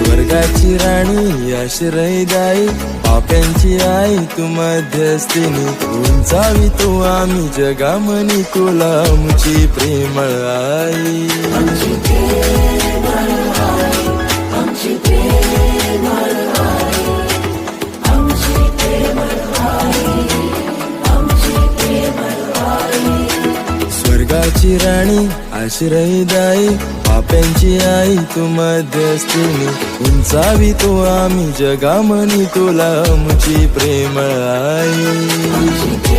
स्वर्गाची राणी आश्रयदायी पाप्यांची आई तू मध्यस्थिनी उंचावी तू आम्ही जगामनी तुला आमची प्रेमळ आई स्वर्गाची राणी आश्रयदायी पाप्यांची आई तू मध्यस्थिनी उंचावी तू आम्ही जगामनी तुला आमची प्रेमळ आई